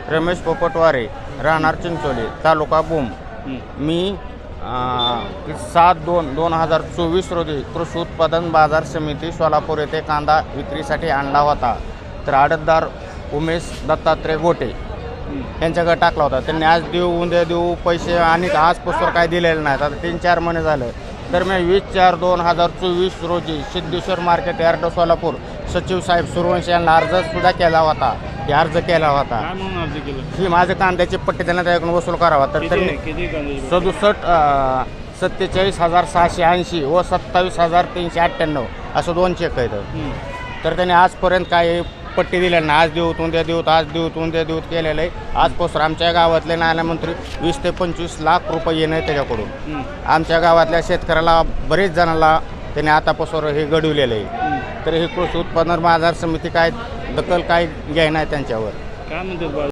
रमेश पोपटवारे, राहणार चिंचोली, तालुका भूम. मी 7/2/2024 रोजी कृषी उत्पादन बाजार समिती सोलापूर येथे कांदा विक्रीसाठी आणला होता. तर आडतदार उमेश दत्तात्रय गोटे यांच्याकडे टाकला होता. त्यांनी आज देऊ उद्या देऊ पैसे आणि आजपासून काय दिलेले नाहीत. आता 3-4 महिने झाले. तर मी 20/4/2024 रोजी सिद्धेश्वर मार्केट यार्ड सोलापूर सचिव साहेब सूर्यवंशी यांना अर्जसुद्धा केला होता. हे अर्ज केला होता ही माझ्या कांद्याची पट्टी त्यांना त्याकडून वसूल करावा. तर त्यांनी 47,680 व 27,398 असं 2 चेक आहेत. तर त्यांनी आजपर्यंत काय पट्टी दिलेली नाही. आज देऊत उद्या देऊत, आज देऊत उद्या देऊत केलेलं आहे. आजपासून आमच्या गावातले नाण्यामंत्री 20 ते 25 लाख रुपये येणे त्याच्याकडून. आमच्या गावातल्या शेतकऱ्याला बरेच जणांना त्याने आतापासून हे घडवलेलं आहे. तर हे कृषी उत्पादन बाजार समिती काय दखल काय घ्यायना आहे त्यांच्यावर. काय म्हणतात